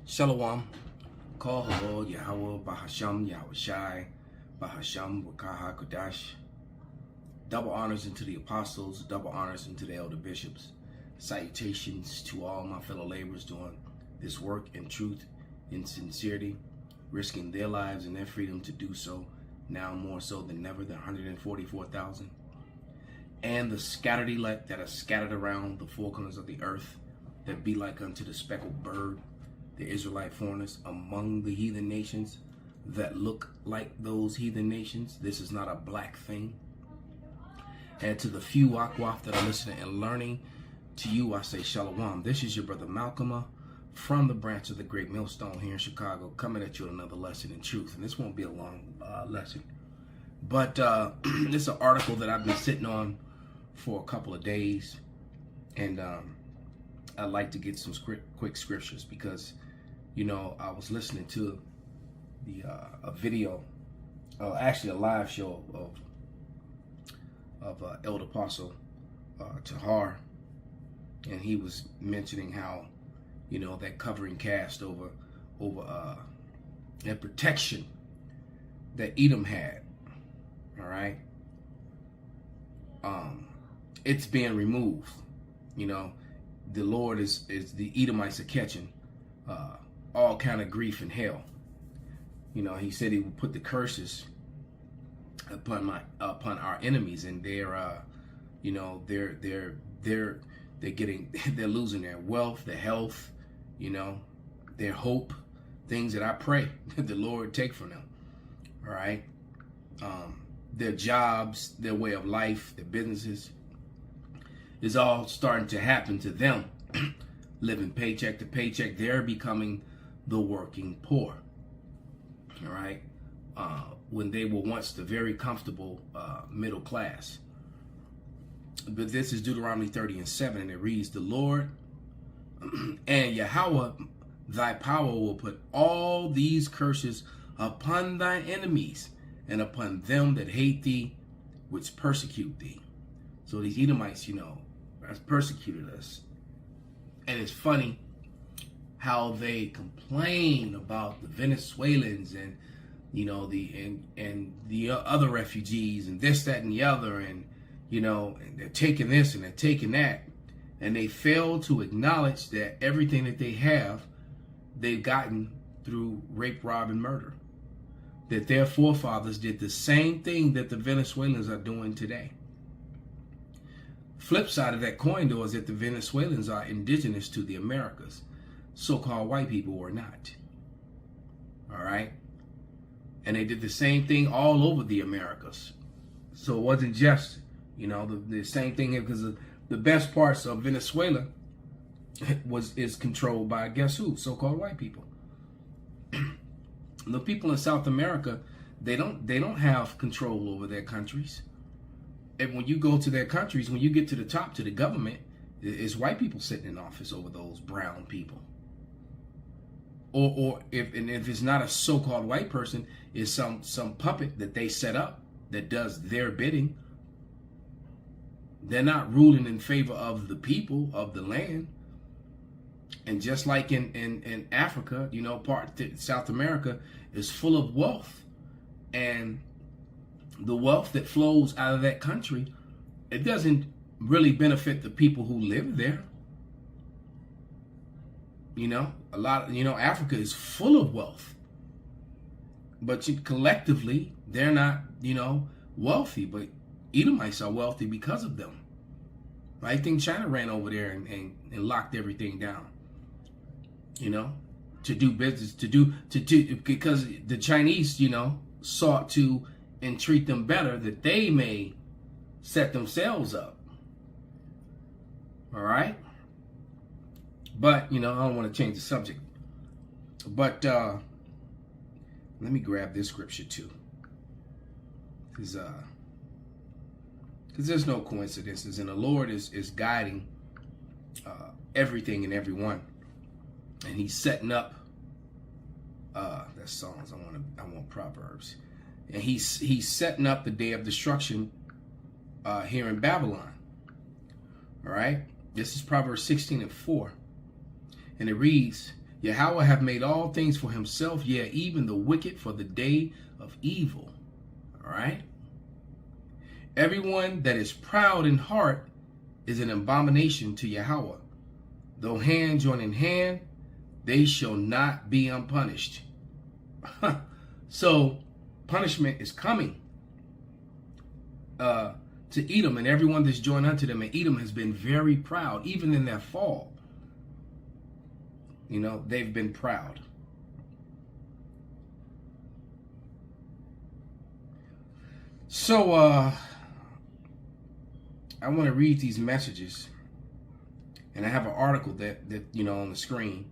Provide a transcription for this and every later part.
Shalom. Call Halo Yahweh Bahasham Yahweh Shai Bahasham Wakaha Kodash. Double honors into the apostles, double honors into the elder bishops. Salutations to all my fellow laborers doing this work in truth, in sincerity, risking their lives and their freedom to do so, now more so than ever, the 144,000. And the scattered elect that are scattered around the four corners of the earth, that be like unto the speckled bird, the Israelite foreigners among the heathen nations that look like those heathen nations. This is not a black thing. And to the few Akwaf that are listening and learning, to you I say Shalom. This is your brother Malcolm from the branch of the Great Millstone here in Chicago, coming at you with another lesson in truth. And this won't be a long lesson, but this is an article that I've been sitting on for a couple of days, and I'd like to get some quick scriptures because, you know, I was listening to a video, actually a live show of Elder Apostle Tahar, and he was mentioning how, you know, that covering cast over that protection that Edom had. All right, it's being removed. You know, the Lord is the Edomites are catching all kind of grief and hell. You know, he said he would put the curses upon our enemies, and they're you know, they're losing their wealth, their health, you know, their hope, things that I pray that the Lord take from them. All right, their jobs, their way of life, their businesses is all starting to happen to them. Living paycheck to paycheck, they're becoming the working poor. All right, when they were once the very comfortable middle class. But this is Deuteronomy 30:7, and it reads, "The Lord and Yahweh thy power will put all these curses upon thy enemies and upon them that hate thee, which persecute thee." So these Edomites, you know, has persecuted us. And it's funny how they complain about the Venezuelans and, you know, the other refugees and this, that, and the other, and, you know, and they're taking this and they're taking that, and they fail to acknowledge that everything that they have, they've gotten through rape, rob, and murder. That their forefathers did the same thing that the Venezuelans are doing today. Flip side of that coin, though, is that the Venezuelans are indigenous to the Americas. So-called white people were not. All right? And they did the same thing all over the Americas. So it wasn't just, you know, the same thing, because the best parts of Venezuela is controlled by, guess who? So-called white people. The people in South America, they don't have control over their countries. And when you go to their countries, when you get to the top, to the government, it's white people sitting in office over those brown people. Or if it's not a so-called white person, it's some puppet that they set up that does their bidding. They're not ruling in favor of the people of the land. And just like in Africa, you know, South America is full of wealth, and the wealth that flows out of that country, it doesn't really benefit the people who live there. You know, Africa is full of wealth, but collectively they're not, you know, wealthy. But Edomites are wealthy because of them. I think China ran over there and locked everything down, you know, to do business, because the Chinese, you know, sought to entreat them better, that they may set themselves up. All right. But, you know, I don't want to change the subject. But let me grab this scripture too. Because there's no coincidences, and the Lord is guiding everything and everyone. And he's setting up that's Psalms. I want Proverbs. And he's setting up the day of destruction here in Babylon. All right. This is Proverbs 16:4. And it reads, Yahweh hath made all things for himself, yea, even the wicked for the day of evil. All right? Everyone that is proud in heart is an abomination to Yahweh. Though hand join in hand, they shall not be unpunished. So punishment is coming to Edom and everyone that's joined unto them. And Edom has been very proud, even in their fall. You know, they've been proud. So I want to read these messages, and I have an article that you know on the screen.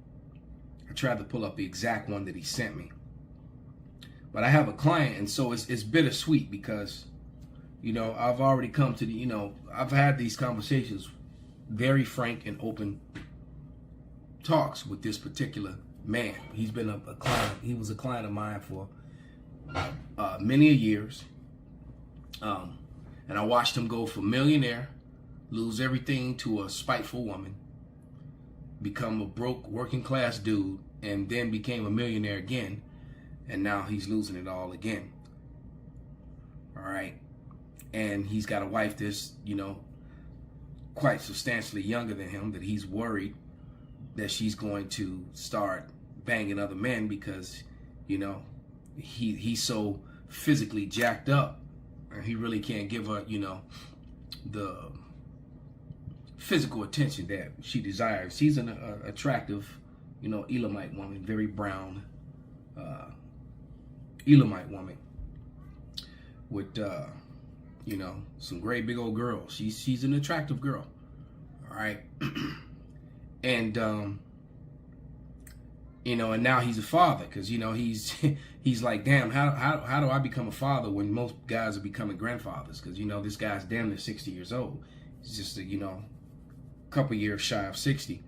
I tried to pull up the exact one that he sent me, but I have a client, and so it's bittersweet because, you know, I've already come to the, you know, I've had these conversations, very frank and open talks with this particular man. He's been a client. He was a client of mine for many years. And I watched him go from millionaire, lose everything to a spiteful woman, become a broke working class dude, and then became a millionaire again. And now he's losing it all again. All right. And he's got a wife that's, you know, quite substantially younger than him, that he's worried that she's going to start banging other men because, you know, he's so physically jacked up. And he really can't give her, you know, the physical attention that she desires. She's an attractive, you know, Elamite woman, very brown Elamite woman with, you know, some great big old girls. She's an attractive girl, all right? And, you know, and now he's a father because, you know, he's like, damn, how do I become a father when most guys are becoming grandfathers? Because, you know, this guy's damn near 60 years old. He's just, you know, a couple years shy of 60.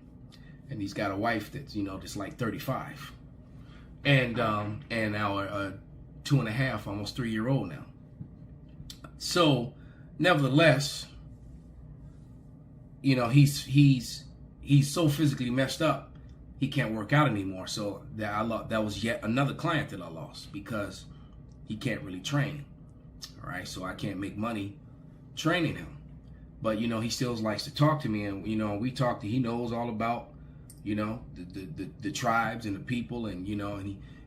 And he's got a wife that's, you know, just like 35. And our 2.5, almost 3-year-old now. So, nevertheless, you know, he's so physically messed up. He can't work out anymore. So that was yet another client that I lost because he can't really train. All right, so I can't make money training him. But, you know, he still likes to talk to me, and, you know, we talk to, he knows all about, you know, the tribes and the people, and, you know,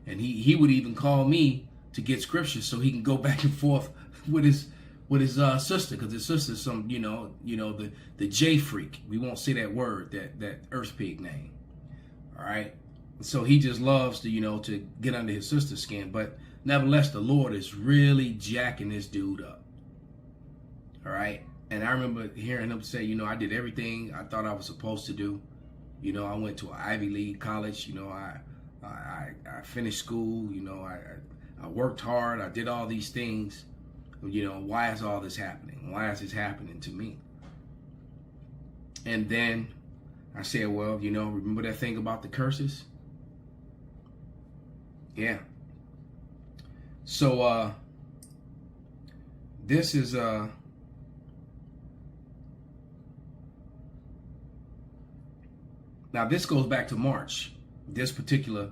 and he would even call me to get scriptures so he can go back and forth with his sister, because his sister's some, you know, the J freak. We won't say that word, that earth pig name. All right. So he just loves to, you know, to get under his sister's skin. But nevertheless, the Lord is really jacking this dude up. All right. And I remember hearing him say, you know, I did everything I thought I was supposed to do. You know, I went to an Ivy League college. You know, I finished school. You know, I worked hard. I did all these things. You know, why is all this happening? Why is this happening to me? And then I said, well, you know, remember that thing about the curses? Yeah. So this is now this goes back to March. This particular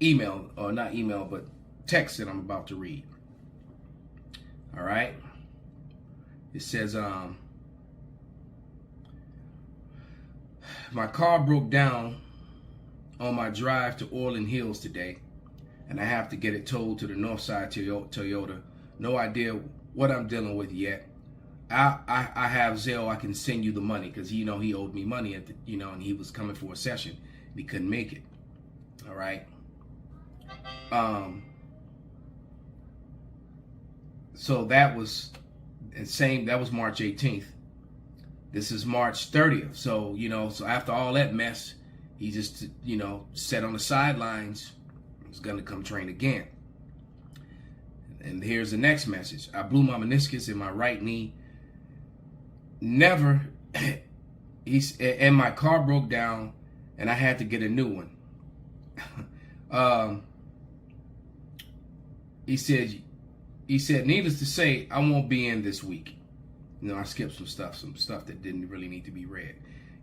email, or not email, but text that I'm about to read. All right. It says, my car broke down on my drive to Orland Hills today, and I have to get it towed to the Northside Toyota. No idea what I'm dealing with yet. I have Zelle. I can send you the money because, you know, he owed me money at the, you know, and he was coming for a session. He couldn't make it. All right. So that was that was March 18th. This is March 30th. So, you know, so after all that mess, he just, you know, sat on the sidelines. He's going to come train again. And here's the next message. I blew my meniscus in my right knee. And my car broke down and I had to get a new one. He said, needless to say, I won't be in this week. You know, I skipped some stuff that didn't really need to be read.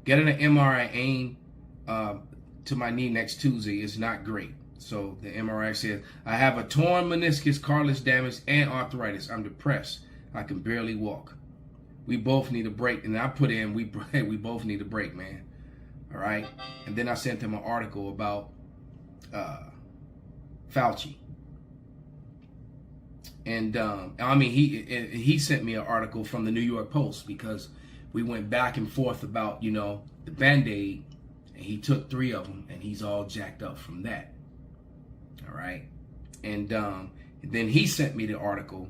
Getting an MRI aimed to my knee next Tuesday is not great. So the MRI says, I have a torn meniscus, cartilage damage, and arthritis. I'm depressed. I can barely walk. We both need a break. And I put in, we both need a break, man. All right. And then I sent him an article about Fauci. And I mean, he sent me an article from the New York Post because we went back and forth about, you know, the Band-Aid, and he took 3 of them, and he's all jacked up from that. All right. And then he sent me the article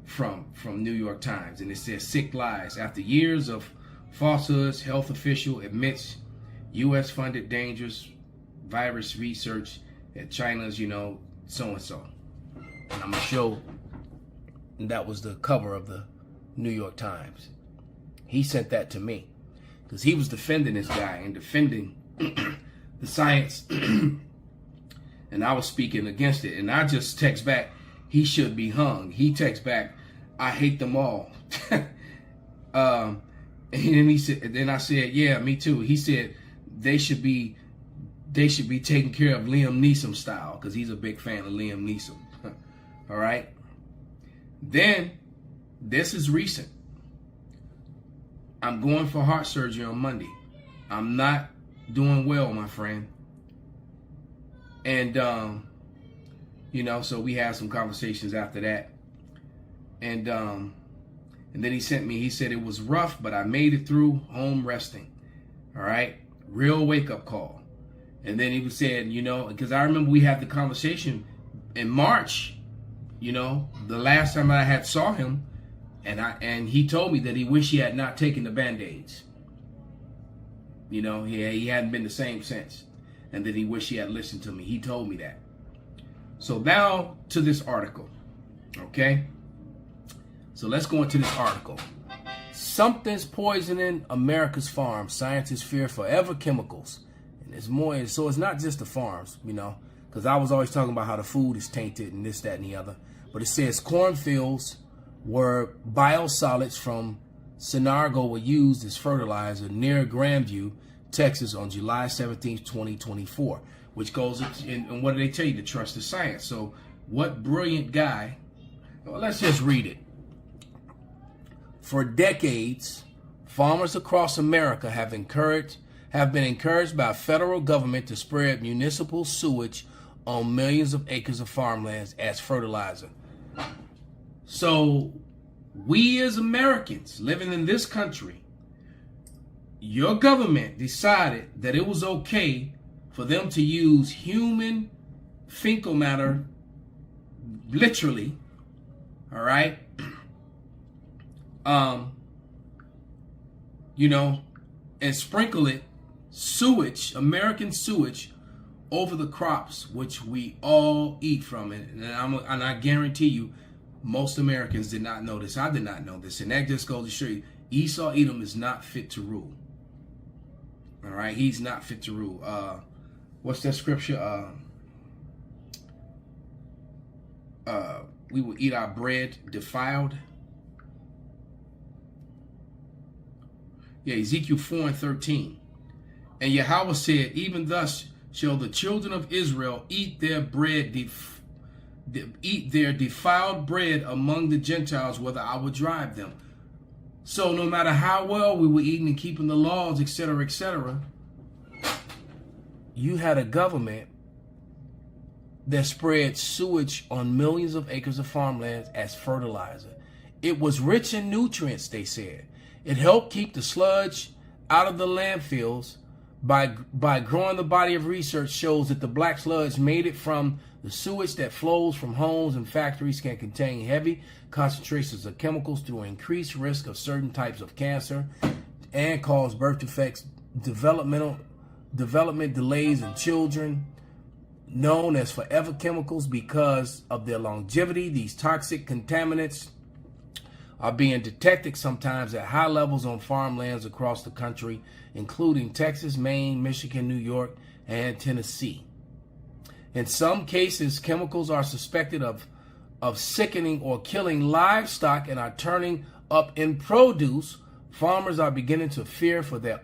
from New York Times, and it says sick lies. After years of falsehoods, health official admits U.S. funded dangerous virus research at China's, you know, so-and-so. And I'm going to show, and that was the cover of the New York Times. He sent that to me because he was defending this guy and defending the science. And I was speaking against it. And I just text back, he should be hung. He texts back, I hate them all. And then he said, and then I said, yeah, me too. He said they should be taking care of Liam Neeson style, because he's a big fan of Liam Neeson. All right. Then this is recent. I'm going for heart surgery on Monday. I'm not doing well, my friend. And, you know, so we had some conversations after that. And then he sent me, he said it was rough, but I made it through, home resting. All right. Real wake up call. And then he was saying, you know, because I remember we had the conversation in March, you know, the last time I had saw him, and he told me that he wished he had not taken the Band-Aids. You know, he hadn't been the same since. And that he wished he had listened to me. He told me that. So now to this article. Okay? So let's go into this article. Something's poisoning America's farms. Scientists fear forever chemicals. And there's more. So it's not just the farms, you know, because I was always talking about how the food is tainted and this, that, and the other. But it says cornfields where biosolids from Synargo were used as fertilizer near Grandview, Texas on July 17, 2024, which goes and what do they tell you? To trust the science. So what brilliant guy, well, let's just read it. For decades, farmers across America have been encouraged by federal government to spread municipal sewage on millions of acres of farmlands as fertilizer. So we as Americans living in this country, your government decided that it was okay for them to use human fecal matter, literally, all right, you know, and sprinkle it, sewage, American sewage, over the crops, which we all eat from it. And I guarantee you, most Americans did not know this. I did not know this. And that just goes to show you, Esau Edom is not fit to rule. All right, he's not fit to rule. What's that scripture? We will eat our bread defiled. Yeah, Ezekiel 4:13. And Yahweh said, even thus shall the children of Israel eat their bread, eat their defiled bread among the Gentiles, whether I would drive them. So no matter how well we were eating and keeping the laws, etc., you had a government that spread sewage on millions of acres of farmlands as fertilizer. It was rich in nutrients, they said. It helped keep the sludge out of the landfills by growing. The body of research shows that the black sludge made it from the sewage that flows from homes and factories can contain heavy concentrations of chemicals to increase risk of certain types of cancer and cause birth defects, development delays in children, known as forever chemicals because of their longevity. These toxic contaminants are being detected sometimes at high levels on farmlands across the country, including Texas, Maine, Michigan, New York, and Tennessee. In some cases, chemicals are suspected of sickening or killing livestock and are turning up in produce. Farmers are beginning to fear for their